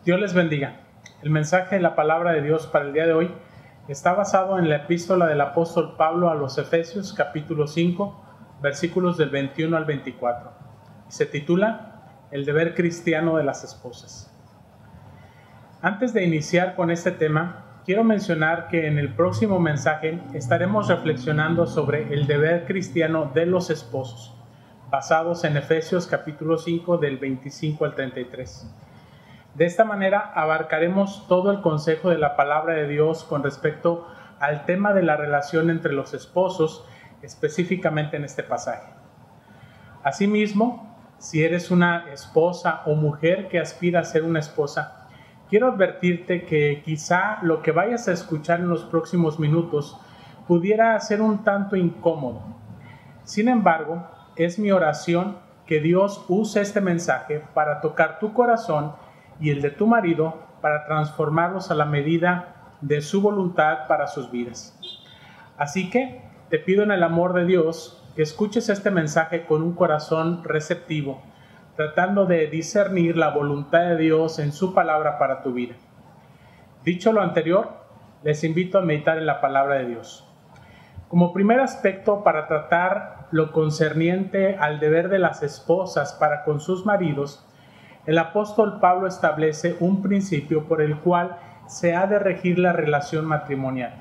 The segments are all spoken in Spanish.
Dios les bendiga. El mensaje de la palabra de Dios para el día de hoy está basado en la epístola del apóstol Pablo a los Efesios, capítulo 5, versículos del 21 al 24. Se titula El deber cristiano de las esposas. Antes de iniciar con este tema, quiero mencionar que en el próximo mensaje estaremos reflexionando sobre el deber cristiano de los esposos, basados en Efesios capítulo 5 del 25 al 33. De esta manera abarcaremos todo el consejo de la palabra de Dios con respecto al tema de la relación entre los esposos, específicamente en este pasaje. Asimismo, si eres una esposa o mujer que aspira a ser una esposa, quiero advertirte que quizá lo que vayas a escuchar en los próximos minutos pudiera ser un tanto incómodo. Sin embargo, es mi oración que Dios use este mensaje para tocar tu corazón y el de tu marido para transformarlos a la medida de su voluntad para sus vidas. Así que te pido en el amor de Dios que escuches este mensaje con un corazón receptivo, tratando de discernir la voluntad de Dios en su palabra para tu vida. Dicho lo anterior, les invito a meditar en la palabra de Dios. Como primer aspecto para tratar lo concerniente al deber de las esposas para con sus maridos, el apóstol Pablo establece un principio por el cual se ha de regir la relación matrimonial.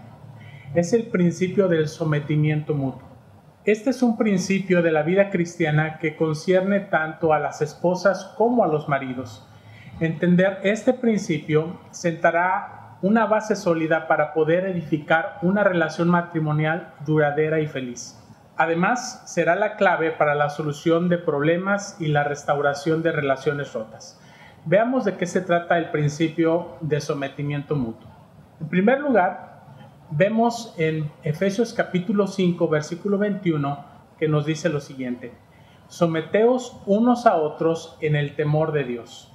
Es el principio del sometimiento mutuo. Este es un principio de la vida cristiana que concierne tanto a las esposas como a los maridos. Entender este principio sentará una base sólida para poder edificar una relación matrimonial duradera y feliz. Además, será la clave para la solución de problemas y la restauración de relaciones rotas. Veamos de qué se trata el principio de sometimiento mutuo. En primer lugar, vemos en Efesios capítulo 5, versículo 21, que nos dice lo siguiente: someteos unos a otros en el temor de Dios.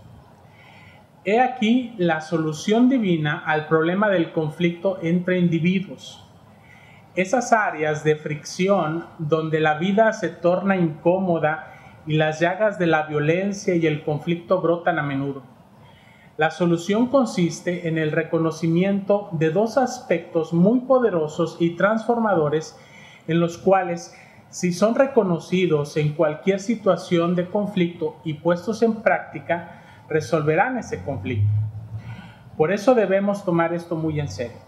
He aquí la solución divina al problema del conflicto entre individuos. Esas áreas de fricción donde la vida se torna incómoda y las llagas de la violencia y el conflicto brotan a menudo. La solución consiste en el reconocimiento de dos aspectos muy poderosos y transformadores en los cuales, si son reconocidos en cualquier situación de conflicto y puestos en práctica, resolverán ese conflicto. Por eso debemos tomar esto muy en serio.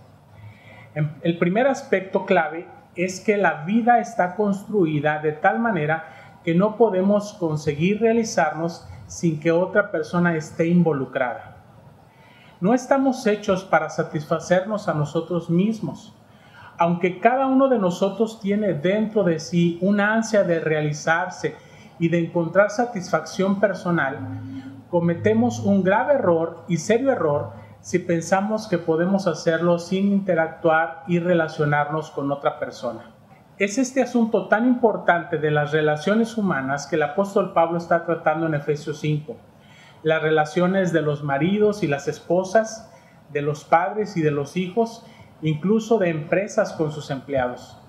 El primer aspecto clave es que la vida está construida de tal manera que no podemos conseguir realizarnos sin que otra persona esté involucrada. No estamos hechos para satisfacernos a nosotros mismos. Aunque cada uno de nosotros tiene dentro de sí una ansia de realizarse y de encontrar satisfacción personal, cometemos un grave error y serio error si pensamos que podemos hacerlo sin interactuar y relacionarnos con otra persona. Es este asunto tan importante de las relaciones humanas que el apóstol Pablo está tratando en Efesios 5. Las relaciones de los maridos y las esposas, de los padres y de los hijos, incluso de empresas con sus empleados.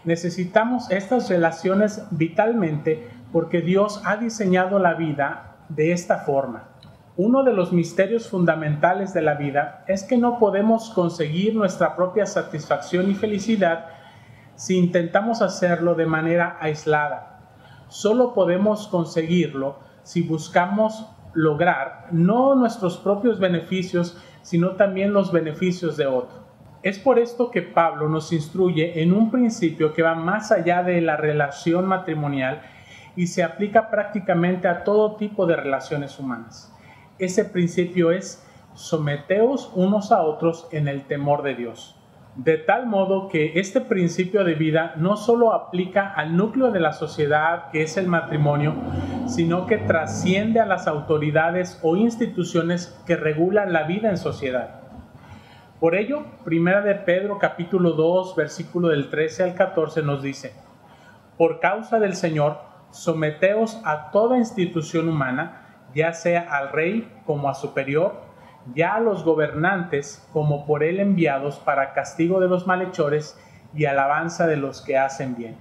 Necesitamos estas relaciones vitalmente porque Dios ha diseñado la vida de esta forma. Uno de los misterios fundamentales de la vida es que no podemos conseguir nuestra propia satisfacción y felicidad si intentamos hacerlo de manera aislada. Solo podemos conseguirlo si buscamos lograr no nuestros propios beneficios, sino también los beneficios de otro. Es por esto que Pablo nos instruye en un principio que va más allá de la relación matrimonial y se aplica prácticamente a todo tipo de relaciones humanas. Ese principio es: someteos unos a otros en el temor de Dios. De tal modo que este principio de vida no solo aplica al núcleo de la sociedad, que es el matrimonio, sino que trasciende a las autoridades o instituciones que regulan la vida en sociedad. Por ello, 1 de Pedro capítulo 2, versículo del 13 al 14 nos dice: por causa del Señor, someteos a toda institución humana, ya sea al rey como a superior, ya a los gobernantes como por él enviados para castigo de los malhechores y alabanza de los que hacen bien.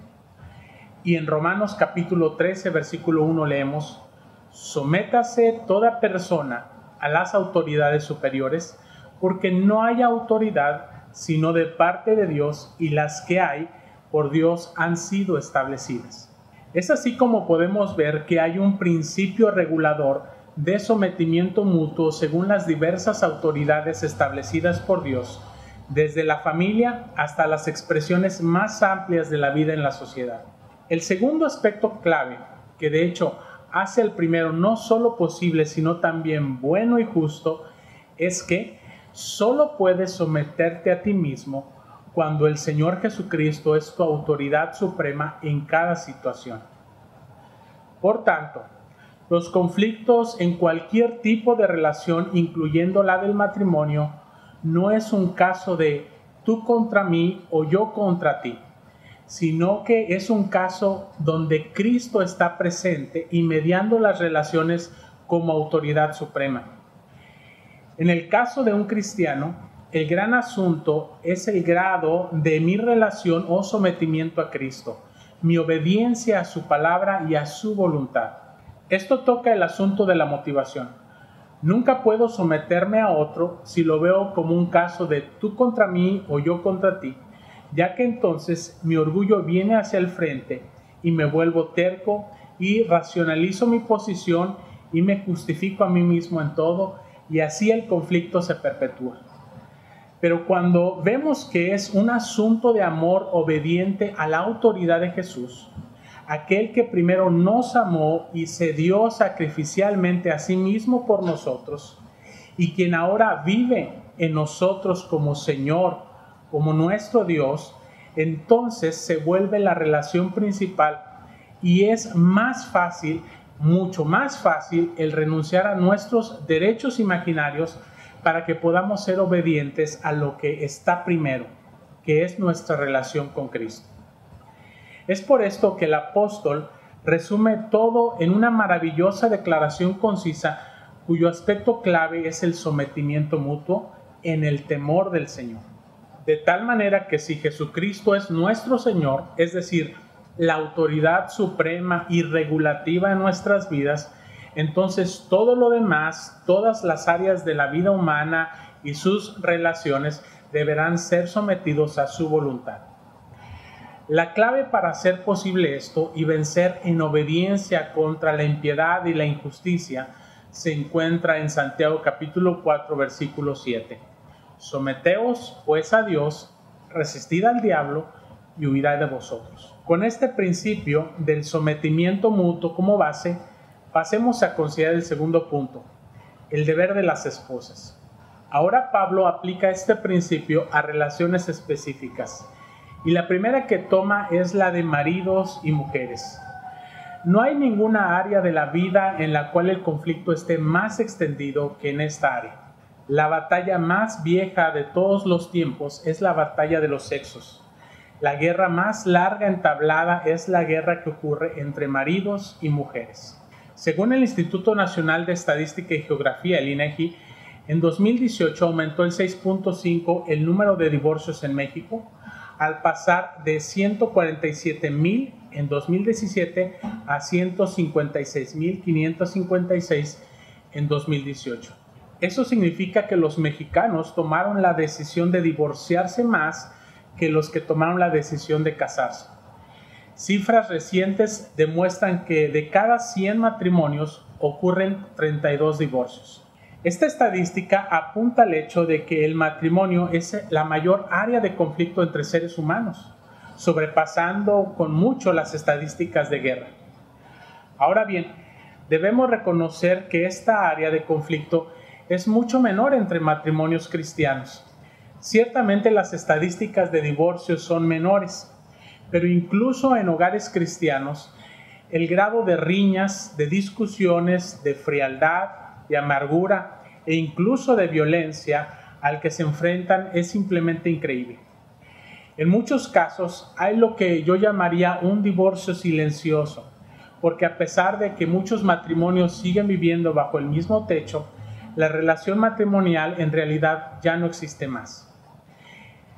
Y en Romanos capítulo 13, versículo 1 leemos: sométase toda persona a las autoridades superiores, porque no hay autoridad sino de parte de Dios, y las que hay por Dios han sido establecidas. Es así como podemos ver que hay un principio regulador de sometimiento mutuo según las diversas autoridades establecidas por Dios, desde la familia hasta las expresiones más amplias de la vida en la sociedad. El segundo aspecto clave, que de hecho hace el primero no solo posible, sino también bueno y justo, es que solo puedes someterte a ti mismo cuando el Señor Jesucristo es tu autoridad suprema en cada situación. Por tanto, los conflictos en cualquier tipo de relación, incluyendo la del matrimonio, no es un caso de tú contra mí o yo contra ti, sino que es un caso donde Cristo está presente y mediando las relaciones como autoridad suprema. En el caso de un cristiano, el gran asunto es el grado de mi relación o sometimiento a Cristo, mi obediencia a su palabra y a su voluntad. Esto toca el asunto de la motivación. Nunca puedo someterme a otro si lo veo como un caso de tú contra mí o yo contra ti, ya que entonces mi orgullo viene hacia el frente y me vuelvo terco y racionalizo mi posición y me justifico a mí mismo en todo, y así el conflicto se perpetúa. Pero cuando vemos que es un asunto de amor obediente a la autoridad de Jesús, aquel que primero nos amó y se dio sacrificialmente a sí mismo por nosotros, y quien ahora vive en nosotros como Señor, como nuestro Dios, entonces se vuelve la relación principal y es más fácil, mucho más fácil, el renunciar a nuestros derechos imaginarios para que podamos ser obedientes a lo que está primero, que es nuestra relación con Cristo. Es por esto que el apóstol resume todo en una maravillosa declaración concisa, cuyo aspecto clave es el sometimiento mutuo en el temor del Señor. De tal manera que si Jesucristo es nuestro Señor, es decir, la autoridad suprema y regulativa en nuestras vidas, entonces todo lo demás, todas las áreas de la vida humana y sus relaciones deberán ser sometidos a su voluntad. La clave para hacer posible esto y vencer en obediencia contra la impiedad y la injusticia se encuentra en Santiago capítulo 4, versículo 7. Someteos pues a Dios, resistid al diablo y huirá de vosotros. Con este principio del sometimiento mutuo como base, pasemos a considerar el segundo punto, el deber de las esposas. Ahora Pablo aplica este principio a relaciones específicas, y la primera que toma es la de maridos y mujeres. No hay ninguna área de la vida en la cual el conflicto esté más extendido que en esta área. La batalla más vieja de todos los tiempos es la batalla de los sexos. La guerra más larga entablada es la guerra que ocurre entre maridos y mujeres. Según el Instituto Nacional de Estadística y Geografía, el INEGI, en 2018 aumentó el 6.5 el número de divorcios en México, al pasar de 147,000 en 2017 a 156,556 en 2018. Eso significa que los mexicanos tomaron la decisión de divorciarse más que los que tomaron la decisión de casarse. Cifras recientes demuestran que de cada 100 matrimonios ocurren 32 divorcios. Esta estadística apunta al hecho de que el matrimonio es la mayor área de conflicto entre seres humanos, sobrepasando con mucho las estadísticas de guerra. Ahora bien, debemos reconocer que esta área de conflicto es mucho menor entre matrimonios cristianos. Ciertamente las estadísticas de divorcios son menores, pero incluso en hogares cristianos, el grado de riñas, de discusiones, de frialdad, de amargura e incluso de violencia al que se enfrentan es simplemente increíble. En muchos casos hay lo que yo llamaría un divorcio silencioso, porque a pesar de que muchos matrimonios siguen viviendo bajo el mismo techo, la relación matrimonial en realidad ya no existe más.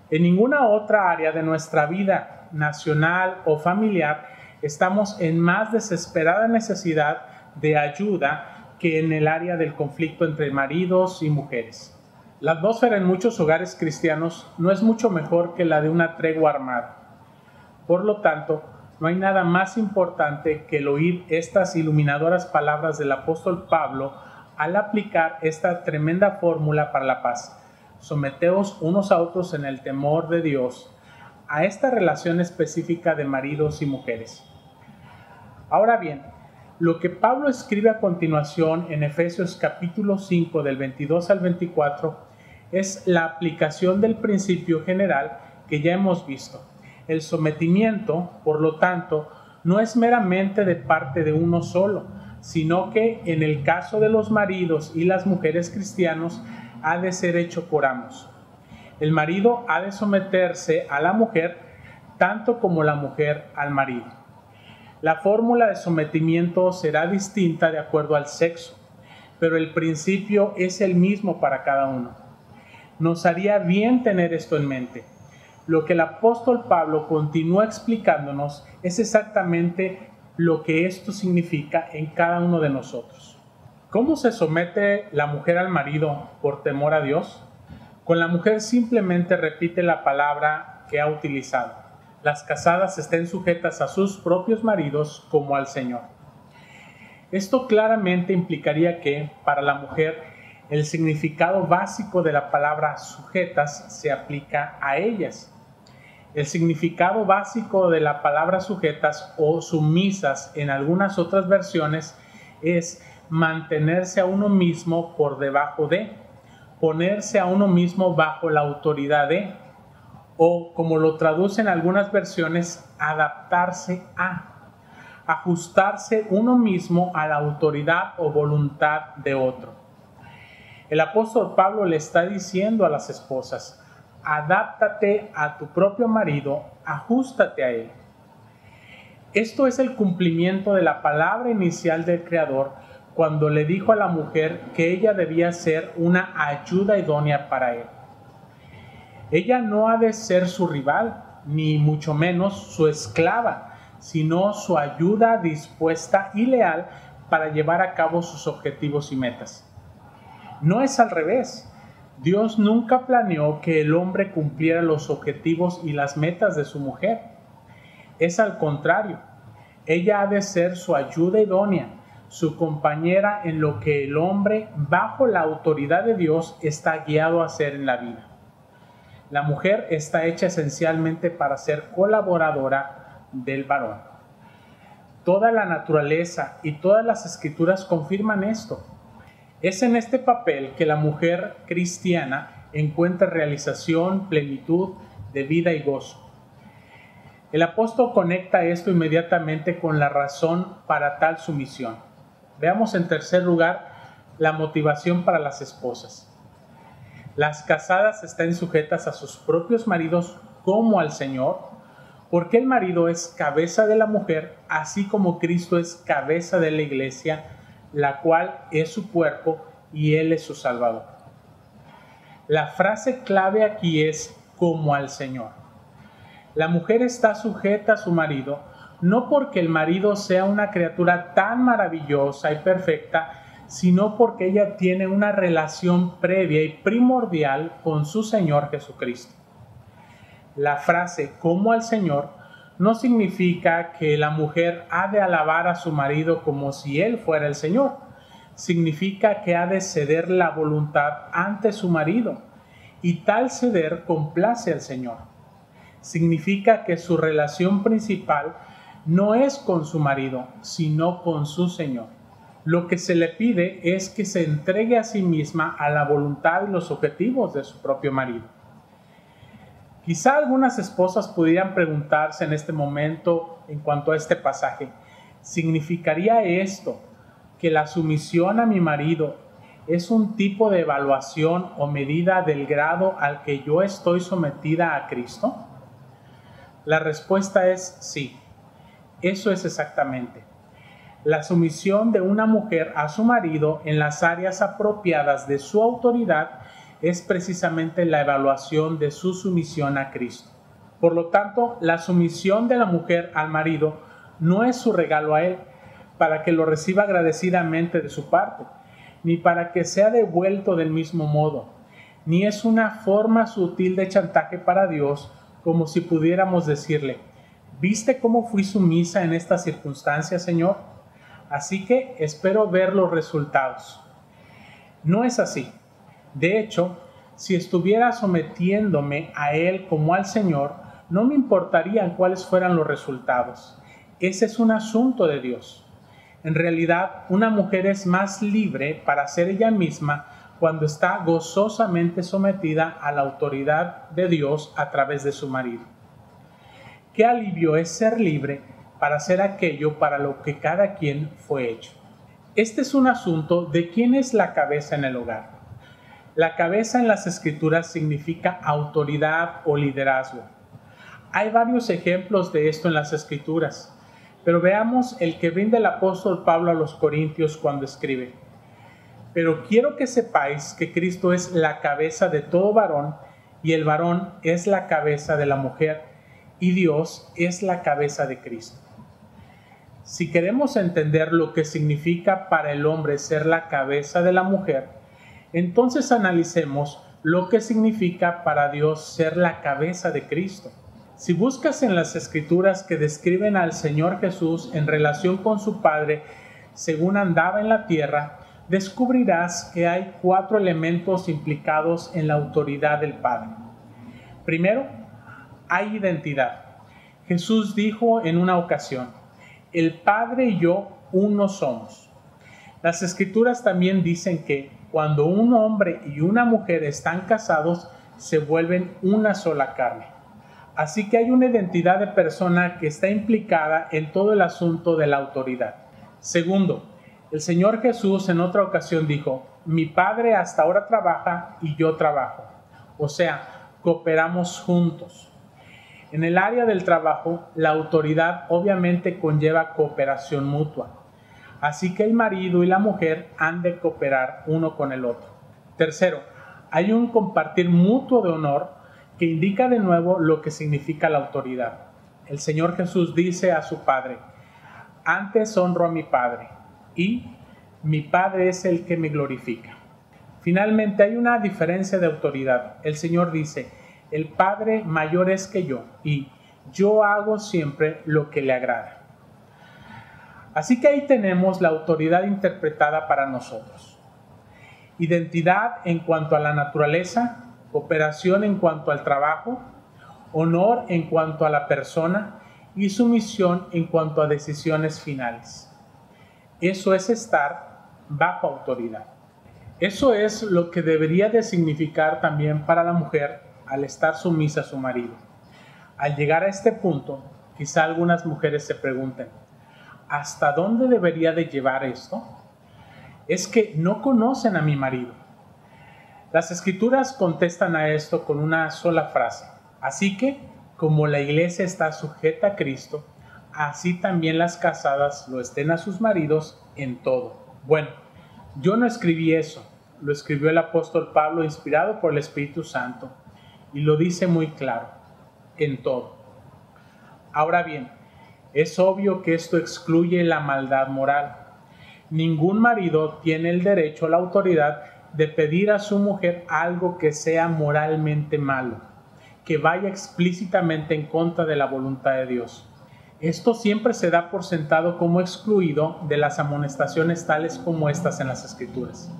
En ninguna otra área de nuestra vida nacional o familiar estamos en más desesperada necesidad de ayuda que en el área del conflicto entre maridos y mujeres. La atmósfera en muchos hogares cristianos no es mucho mejor que la de una tregua armada. Por lo tanto, no hay nada más importante que el oír estas iluminadoras palabras del apóstol Pablo al aplicar esta tremenda fórmula para la paz. Someteos unos a otros en el temor de Dios, a esta relación específica de maridos y mujeres. Ahora bien, lo que Pablo escribe a continuación en Efesios capítulo 5 del 22 al 24 es la aplicación del principio general que ya hemos visto. El sometimiento, por lo tanto, no es meramente de parte de uno solo, sino que en el caso de los maridos y las mujeres cristianos ha de ser hecho por ambos. El marido ha de someterse a la mujer tanto como la mujer al marido. La fórmula de sometimiento será distinta de acuerdo al sexo, pero el principio es el mismo para cada uno. Nos haría bien tener esto en mente. Lo que el apóstol Pablo continúa explicándonos es exactamente lo que esto significa en cada uno de nosotros. ¿Cómo se somete la mujer al marido por temor a Dios? Con la mujer simplemente repite la palabra que ha utilizado. Las casadas estén sujetas a sus propios maridos como al Señor. Esto claramente implicaría que, para la mujer, el significado básico de la palabra sujetas se aplica a ellas. El significado básico de la palabra sujetas o sumisas en algunas otras versiones es mantenerse a uno mismo por debajo de, ponerse a uno mismo bajo la autoridad de, o como lo traducen algunas versiones, adaptarse a, ajustarse uno mismo a la autoridad o voluntad de otro. El apóstol Pablo le está diciendo a las esposas: adáptate a tu propio marido, ajústate a él. Esto es el cumplimiento de la palabra inicial del Creador cuando le dijo a la mujer que ella debía ser una ayuda idónea para él. Ella no ha de ser su rival, ni mucho menos su esclava, sino su ayuda dispuesta y leal para llevar a cabo sus objetivos y metas. No es al revés. Dios nunca planeó que el hombre cumpliera los objetivos y las metas de su mujer. Es al contrario. Ella ha de ser su ayuda idónea, su compañera en lo que el hombre, bajo la autoridad de Dios, está guiado a hacer en la vida. La mujer está hecha esencialmente para ser colaboradora del varón. Toda la naturaleza y todas las escrituras confirman esto. Es en este papel que la mujer cristiana encuentra realización, plenitud de vida y gozo. El apóstol conecta esto inmediatamente con la razón para tal sumisión. Veamos en tercer lugar la motivación para las esposas. Las casadas están sujetas a sus propios maridos como al Señor, porque el marido es cabeza de la mujer, así como Cristo es cabeza de la iglesia, la cual es su cuerpo y Él es su Salvador. La frase clave aquí es como al Señor. La mujer está sujeta a su marido, no porque el marido sea una criatura tan maravillosa y perfecta, sino porque ella tiene una relación previa y primordial con su Señor Jesucristo. La frase como al Señor no significa que la mujer ha de alabar a su marido como si él fuera el Señor. Significa que ha de ceder la voluntad ante su marido, y tal ceder complace al Señor. Significa que su relación principal no es con su marido, sino con su Señor. Lo que se le pide es que se entregue a sí misma a la voluntad y los objetivos de su propio marido. Quizá algunas esposas pudieran preguntarse en este momento en cuanto a este pasaje: ¿significaría esto que la sumisión a mi marido es un tipo de evaluación o medida del grado al que yo estoy sometida a Cristo? La respuesta es sí. Eso es exactamente. La sumisión de una mujer a su marido en las áreas apropiadas de su autoridad es precisamente la evaluación de su sumisión a Cristo. Por lo tanto, la sumisión de la mujer al marido no es su regalo a él, para que lo reciba agradecidamente de su parte, ni para que sea devuelto del mismo modo, ni es una forma sutil de chantaje para Dios, como si pudiéramos decirle: ¿viste cómo fui sumisa en estas circunstancias, Señor? Así que espero ver los resultados. No es así. De hecho, si estuviera sometiéndome a Él como al Señor, no me importarían cuáles fueran los resultados. Ese es un asunto de Dios. En realidad, una mujer es más libre para ser ella misma cuando está gozosamente sometida a la autoridad de Dios a través de su marido. Qué alivio es ser libre para hacer aquello para lo que cada quien fue hecho. Este es un asunto de quién es la cabeza en el hogar. La cabeza en las Escrituras significa autoridad o liderazgo. Hay varios ejemplos de esto en las Escrituras, pero veamos el que brinda el apóstol Pablo a los Corintios cuando escribe: pero quiero que sepáis que Cristo es la cabeza de todo varón, y el varón es la cabeza de la mujer, y Dios es la cabeza de Cristo. Si queremos entender lo que significa para el hombre ser la cabeza de la mujer, entonces analicemos lo que significa para Dios ser la cabeza de Cristo. Si buscas en las Escrituras que describen al Señor Jesús en relación con su Padre según andaba en la tierra, descubrirás que hay 4 elementos implicados en la autoridad del Padre. Primero, hay identidad. Jesús dijo en una ocasión: el Padre y yo uno somos. Las Escrituras también dicen que cuando un hombre y una mujer están casados, se vuelven una sola carne. Así que hay una identidad de persona que está implicada en todo el asunto de la autoridad. Segundo, el Señor Jesús en otra ocasión dijo: mi Padre hasta ahora trabaja y yo trabajo. O sea, cooperamos juntos. En el área del trabajo, la autoridad obviamente conlleva cooperación mutua. Así que el marido y la mujer han de cooperar uno con el otro. Tercero, hay un compartir mutuo de honor que indica de nuevo lo que significa la autoridad. El Señor Jesús dice a su Padre: antes honro a mi Padre, y mi Padre es el que me glorifica. Finalmente, hay una diferencia de autoridad. El Señor dice: el Padre mayor es que yo, y yo hago siempre lo que le agrada. Así que ahí tenemos la autoridad interpretada para nosotros. Identidad en cuanto a la naturaleza, cooperación en cuanto al trabajo, honor en cuanto a la persona y sumisión en cuanto a decisiones finales. Eso es estar bajo autoridad. Eso es lo que debería de significar también para la mujer al estar sumisa a su marido. Al llegar a este punto, quizá algunas mujeres se pregunten: ¿hasta dónde debería de llevar esto? Es que no conocen a mi marido. Las Escrituras contestan a esto con una sola frase: así que, como la iglesia está sujeta a Cristo, así también las casadas lo estén a sus maridos en todo. Bueno, yo no escribí eso, lo escribió el apóstol Pablo inspirado por el Espíritu Santo, y lo dice muy claro: en todo. Ahora bien, es obvio que esto excluye la maldad moral. Ningún marido tiene el derecho o la autoridad de pedir a su mujer algo que sea moralmente malo, que vaya explícitamente en contra de la voluntad de Dios. Esto siempre se da por sentado como excluido de las amonestaciones tales como estas en las Escrituras.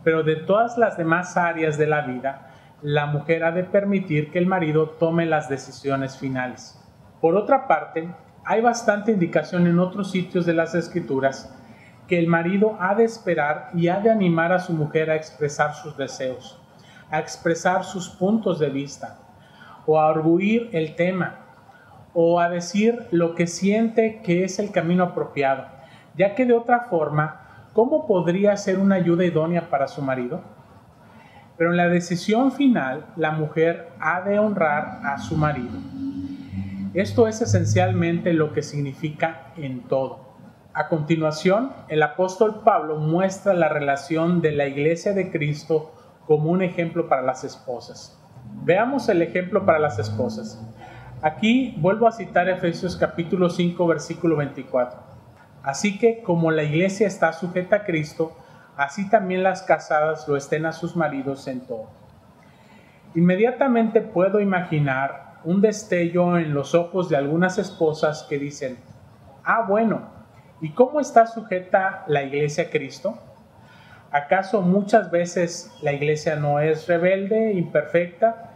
Pero de todas las demás áreas de la vida, la mujer ha de permitir que el marido tome las decisiones finales. Por otra parte, hay bastante indicación en otros sitios de las Escrituras que el marido ha de esperar y ha de animar a su mujer a expresar sus deseos, a expresar sus puntos de vista, o a arguir el tema, o a decir lo que siente que es el camino apropiado, ya que de otra forma, ¿cómo podría ser una ayuda idónea para su marido? Pero en la decisión final, la mujer ha de honrar a su marido. Esto es esencialmente lo que significa en todo. A continuación, el apóstol Pablo muestra la relación de la Iglesia de Cristo como un ejemplo para las esposas. Veamos el ejemplo para las esposas. Aquí vuelvo a citar Efesios capítulo 5, versículo 24. Así que como la iglesia está sujeta a Cristo, así también las casadas lo estén a sus maridos en todo. Inmediatamente puedo imaginar un destello en los ojos de algunas esposas que dicen: ah, bueno, ¿y cómo está sujeta la iglesia a Cristo? ¿Acaso muchas veces la iglesia no es rebelde, imperfecta?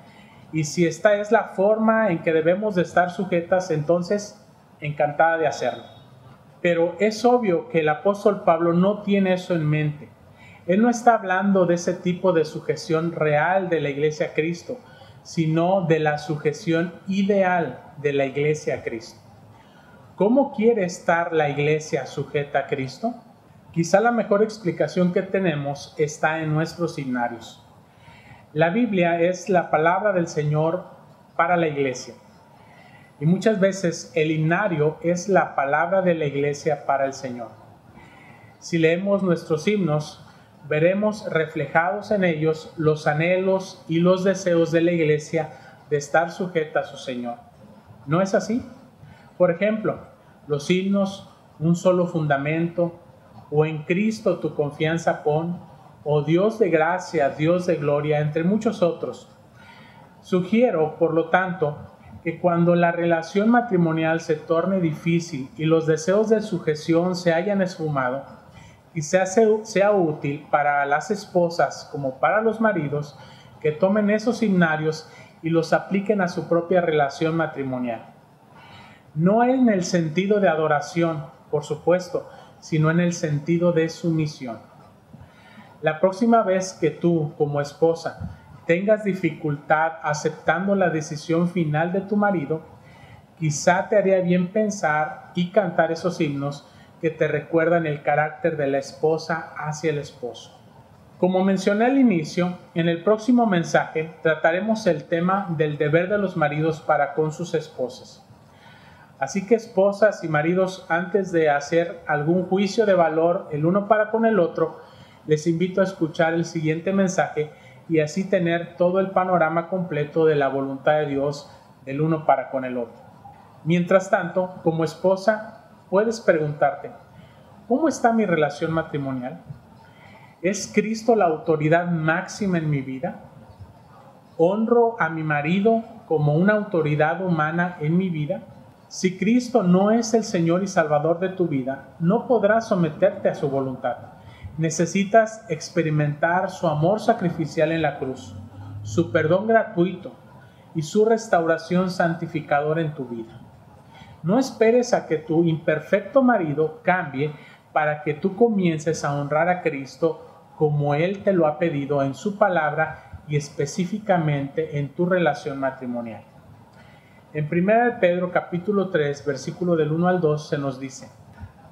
Y si esta es la forma en que debemos de estar sujetas, entonces encantada de hacerlo. Pero es obvio que el apóstol Pablo no tiene eso en mente. Él no está hablando de ese tipo de sujeción real de la iglesia a Cristo, sino de la sujeción ideal de la iglesia a Cristo. ¿Cómo quiere estar la iglesia sujeta a Cristo? Quizá la mejor explicación que tenemos está en nuestros himnarios. La Biblia es la palabra del Señor para la iglesia. Y muchas veces el himnario es la palabra de la iglesia para el Señor. Si leemos nuestros himnos, veremos reflejados en ellos los anhelos y los deseos de la iglesia de estar sujeta a su Señor. ¿No es así? Por ejemplo, los himnos Un solo fundamento, o En Cristo tu confianza pon, o Dios de gracia, Dios de gloria, entre muchos otros. Sugiero, por lo tanto, que cuando la relación matrimonial se torne difícil y los deseos de sujeción se hayan esfumado, quizás sea útil para las esposas como para los maridos que tomen esos himnarios y los apliquen a su propia relación matrimonial. No en el sentido de adoración, por supuesto, sino en el sentido de sumisión. La próxima vez que tú, como esposa, tengas dificultad aceptando la decisión final de tu marido, quizá te haría bien pensar y cantar esos himnos que te recuerdan el carácter de la esposa hacia el esposo. Como mencioné al inicio, en el próximo mensaje trataremos el tema del deber de los maridos para con sus esposas. Así que esposas y maridos, antes de hacer algún juicio de valor el uno para con el otro, les invito a escuchar el siguiente mensaje y así tener todo el panorama completo de la voluntad de Dios del uno para con el otro. Mientras tanto, como esposa, puedes preguntarte: ¿cómo está mi relación matrimonial? ¿Es Cristo la autoridad máxima en mi vida? ¿Honro a mi marido como una autoridad humana en mi vida? Si Cristo no es el Señor y Salvador de tu vida, no podrás someterte a su voluntad. Necesitas experimentar su amor sacrificial en la cruz, su perdón gratuito y su restauración santificadora en tu vida. No esperes a que tu imperfecto marido cambie para que tú comiences a honrar a Cristo como Él te lo ha pedido en su palabra y específicamente en tu relación matrimonial. En 1 Pedro capítulo 3, versículo del 1 al 2 se nos dice: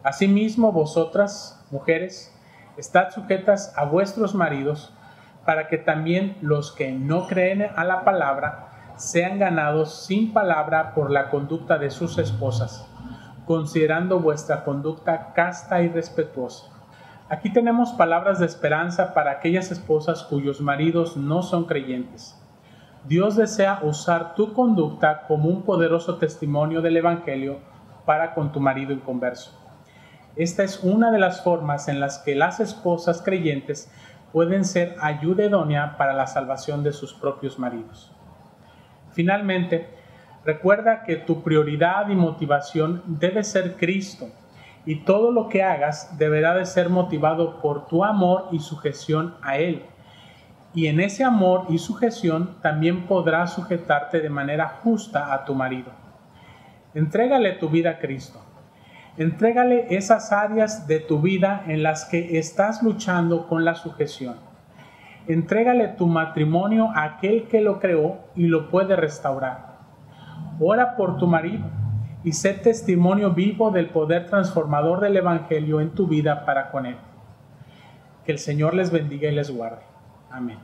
Asimismo vosotras, mujeres, estad sujetas a vuestros maridos, para que también los que no creen a la palabra sean ganados sin palabra por la conducta de sus esposas, considerando vuestra conducta casta y respetuosa. Aquí tenemos palabras de esperanza para aquellas esposas cuyos maridos no son creyentes. Dios desea usar tu conducta como un poderoso testimonio del Evangelio para con tu marido inconverso. Esta es una de las formas en las que las esposas creyentes pueden ser ayuda idónea para la salvación de sus propios maridos. Finalmente, recuerda que tu prioridad y motivación debe ser Cristo, y todo lo que hagas deberá de ser motivado por tu amor y sujeción a Él. Y en ese amor y sujeción también podrás sujetarte de manera justa a tu marido. Entrégale tu vida a Cristo. Entrégale esas áreas de tu vida en las que estás luchando con la sujeción. Entrégale tu matrimonio a aquel que lo creó y lo puede restaurar. Ora por tu marido y sé testimonio vivo del poder transformador del Evangelio en tu vida para con él. Que el Señor les bendiga y les guarde. Amén.